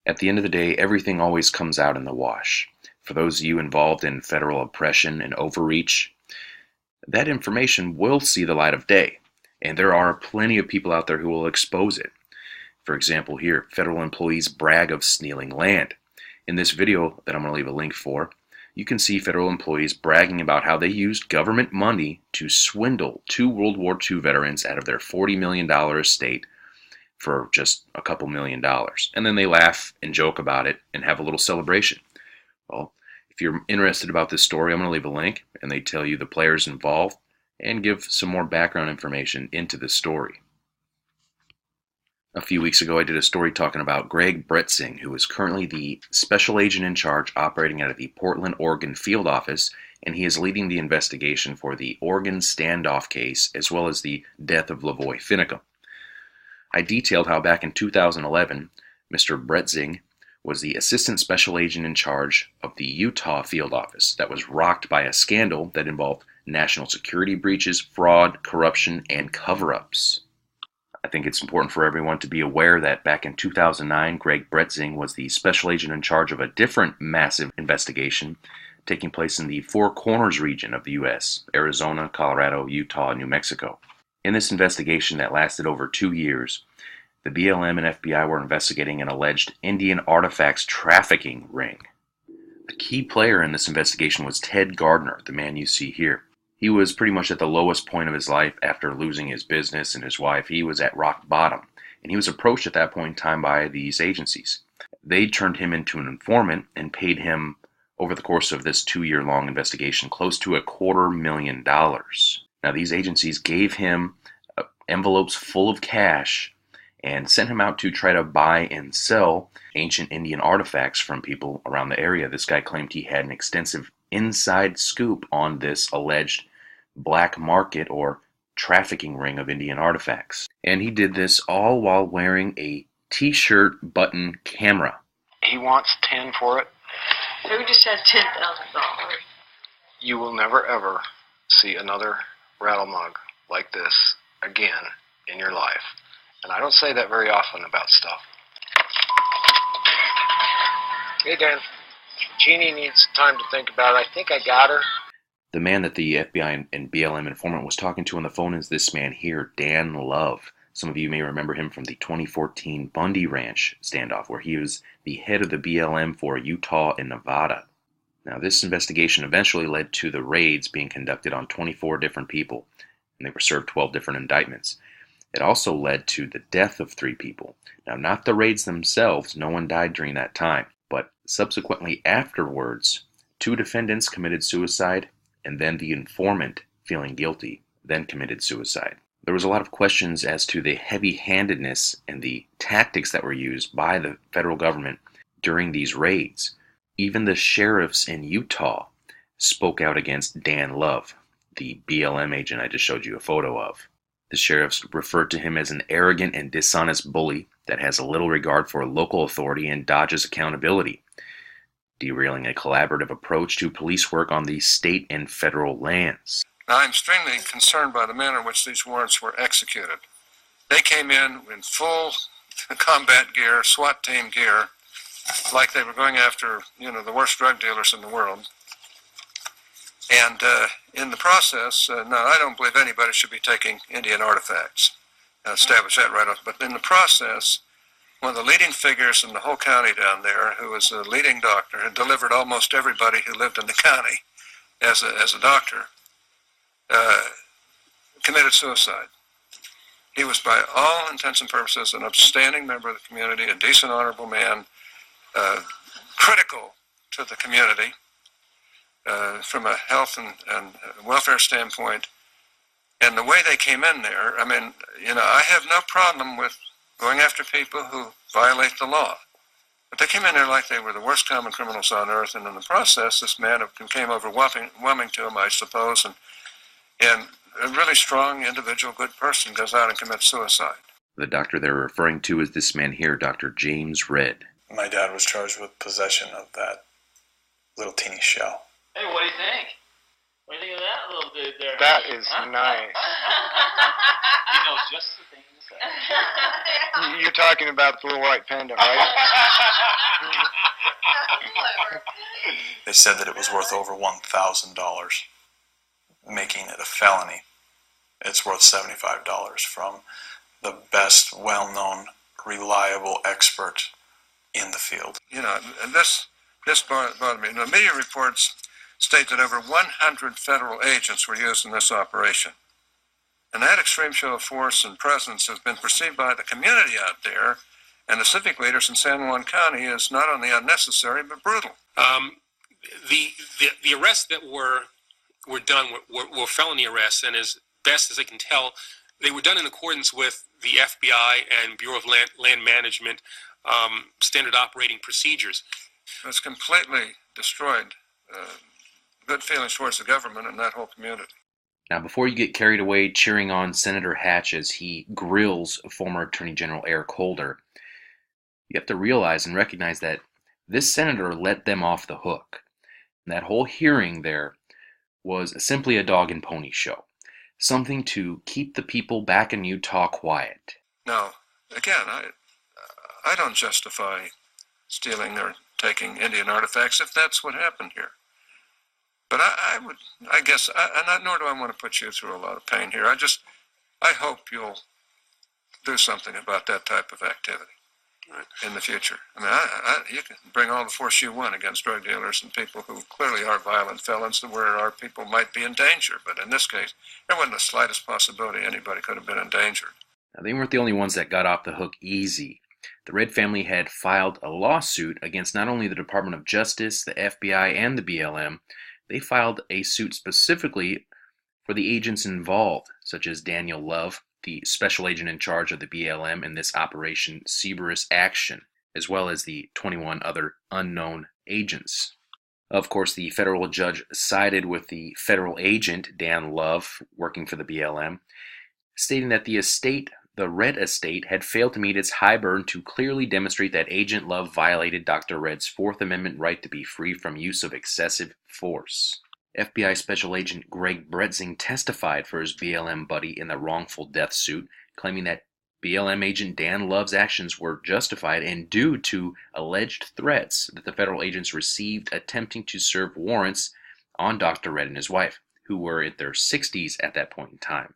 At the end of the day, everything always comes out in the wash. For those of you involved in federal oppression and overreach, that information will see the light of day, and there are plenty of people out there who will expose it. For example, here, federal employees brag of stealing land. In this video that I'm going to leave a link for, you can see federal employees bragging about how they used government money to swindle 2 World War II veterans out of their $40 million estate for just a couple $1,000,000. And then they laugh and joke about it and have a little celebration. Well, if you're interested about this story, I'm going to leave a link, and they tell you the players involved and give some more background information into the story. A few weeks ago, I did a story talking about Greg Bretzing, who is currently the special agent in charge operating out of the Portland, Oregon field office, and he is leading the investigation for the Oregon standoff case, as well as the death of LaVoy Finicum. I detailed how back in 2011, Mr. Bretzing was the assistant special agent in charge of the Utah field office that was rocked by a scandal that involved national security breaches, fraud, corruption, and cover-ups. I think it's important for everyone to be aware that back in 2009, Greg Bretzing was the special agent in charge of a different massive investigation taking place in the Four Corners region of the U.S., Arizona, Colorado, Utah, and New Mexico. In this investigation that lasted over 2 years, the BLM and FBI were investigating an alleged Indian artifacts trafficking ring. The key player in this investigation was Ted Gardner, the man you see here. He was pretty much at the lowest point of his life after losing his business and his wife. He was at rock bottom, and he was approached at that point in time by these agencies. They turned him into an informant and paid him, over the course of this 2-year-long investigation, close to $250,000. Now, these agencies gave him envelopes full of cash and sent him out to try to buy and sell ancient Indian artifacts from people around the area. This guy claimed he had an extensive inside scoop on this alleged black market or trafficking ring of Indian artifacts. And he did this all while wearing a t-shirt button camera. He wants 10 for it. Who just has $10,000? You will never ever see another rattle mug like this again in your life. And I don't say that very often about stuff. Hey, Dan. Jeannie needs time to think about it. I think I got her. The man that the FBI and BLM informant was talking to on the phone is this man here, Dan Love. Some of you may remember him from the 2014 Bundy Ranch standoff, where he was the head of the BLM for Utah and Nevada. Now, this investigation eventually led to the raids being conducted on 24 different people, and they were served 12 different indictments. It also led to the death of 3 people. Now, not the raids themselves, no one died during that time, but subsequently afterwards, 2 defendants committed suicide, and then the informant, feeling guilty, then committed suicide. There was a lot of questions as to the heavy-handedness and the tactics that were used by the federal government during these raids. Even the sheriffs in Utah spoke out against Dan Love, the BLM agent I just showed you a photo of. The sheriffs referred to him as an arrogant and dishonest bully that has little regard for local authority and dodges accountability, derailing a collaborative approach to police work on the state and federal lands. Now, I'm extremely concerned by the manner in which these warrants were executed. They came in full combat gear, SWAT team gear, like they were going after, the worst drug dealers in the world. And in the process, now I don't believe anybody should be taking Indian artifacts. I'll establish that right off. But in the process, one of the leading figures in the whole county down there, who was a leading doctor, had delivered almost everybody who lived in the county as a doctor, committed suicide. He was, by all intents and purposes, an upstanding member of the community, a decent, honorable man, critical to the community from a health and welfare standpoint. And the way they came in there, I have no problem with going after people who violate the law. But they came in there like they were the worst common criminals on earth, and in the process, this man became overwhelming to him, I suppose, and a really strong individual, good person goes out and commits suicide. The doctor they're referring to is this man here, Dr. James Redd. My dad was charged with possession of that little teeny shell. Hey, what do you think? What do you think of that little dude there? That is nice. He knows just the thing to say. You're talking about the little white panda, right? They said that it was worth over $1,000, making it a felony. It's worth $75 from the best, well-known, reliable expert in the field. You know, and this bothered me. The media reports state that over 100 federal agents were used in this operation. And that extreme show of force and presence has been perceived by the community out there and the civic leaders in San Juan County as not only unnecessary but brutal. The arrests that were done were felony arrests, and as best as I can tell, they were done in accordance with the FBI and Bureau of Land Management standard operating procedures. It's completely destroyed good feelings towards the government and that whole community. Now, before you get carried away cheering on Senator Hatch as he grills former Attorney General Eric Holder, you have to realize and recognize that this senator let them off the hook. And that whole hearing there was simply a dog and pony show, something to keep the people back in Utah quiet. Now, again, I don't justify stealing or taking Indian artifacts if that's what happened here. But I guess, nor do I want to put you through a lot of pain here. I hope you'll do something about that type of activity in the future. I mean, you can bring all the force you want against drug dealers and people who clearly are violent felons where our people might be in danger. But in this case, there wasn't the slightest possibility anybody could have been in danger. Now, they weren't the only ones that got off the hook easy. The Red family had filed a lawsuit against not only the Department of Justice, the FBI, and the BLM. They filed a suit specifically for the agents involved, such as Daniel Love, the special agent in charge of the BLM in this Operation Cerberus action, as well as the 21 other unknown agents. Of course, the federal judge sided with the federal agent, Dan Love, working for the BLM, stating that the Red estate had failed to meet its high burden to clearly demonstrate that Agent Love violated Dr. Red's Fourth Amendment right to be free from use of excessive force. FBI Special Agent Greg Bretzing testified for his BLM buddy in the wrongful death suit, claiming that BLM agent Dan Love's actions were justified and due to alleged threats that the federal agents received attempting to serve warrants on Dr. Red and his wife, who were in their 60s at that point in time.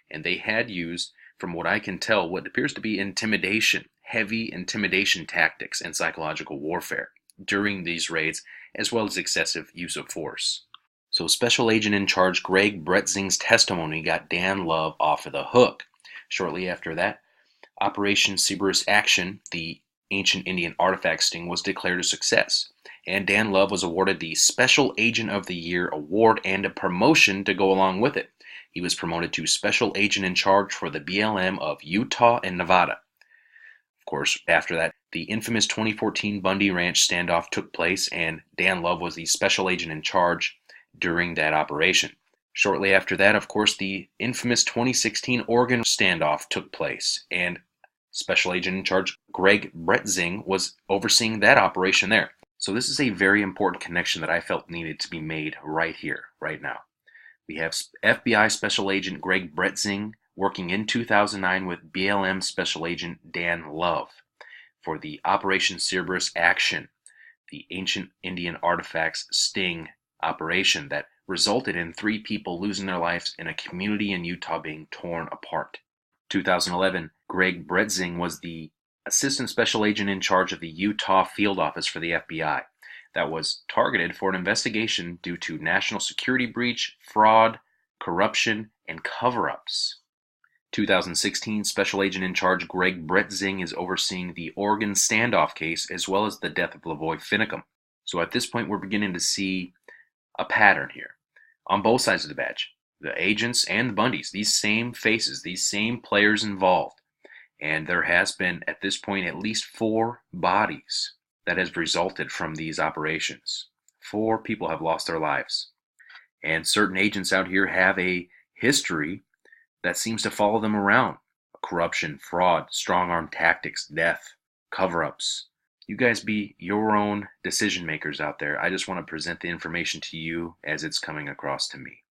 And they had used, from what I can tell, what appears to be intimidation, heavy intimidation tactics and psychological warfare during these raids, as well as excessive use of force. So Special Agent in Charge Greg Bretzing's testimony got Dan Love off of the hook. Shortly after that, Operation Cerberus Action, the ancient Indian artifact sting, was declared a success, and Dan Love was awarded the Special Agent of the Year award and a promotion to go along with it. He was promoted to Special Agent in Charge for the BLM of Utah and Nevada. Of course, after that, the infamous 2014 Bundy Ranch standoff took place, and Dan Love was the Special Agent in Charge during that operation. Shortly after that, of course, the infamous 2016 Oregon standoff took place, and Special Agent in Charge Greg Bretzing was overseeing that operation there. So this is a very important connection that I felt needed to be made right here, right now. We have FBI Special Agent Greg Bretzing working in 2009 with BLM Special Agent Dan Love for the Operation Cerberus Action, the ancient Indian artifacts sting operation that resulted in 3 people losing their lives and a community in Utah being torn apart. 2011, Greg Bretzing was the Assistant Special Agent in charge of the Utah Field Office for the FBI that was targeted for an investigation due to national security breach, fraud, corruption, and cover-ups. 2016, Special Agent in Charge Greg Bretzing is overseeing the Oregon standoff case as well as the death of LaVoy Finicum. So at this point, we're beginning to see a pattern here on both sides of the badge. The agents and the Bundys, these same faces, these same players involved. And there has been, at this point, at least 4 bodies that has resulted from these operations. 4 people have lost their lives. And certain agents out here have a history that seems to follow them around. Corruption, fraud, strong-arm tactics, death, cover-ups. You guys be your own decision makers out there. I just want to present the information to you as it's coming across to me.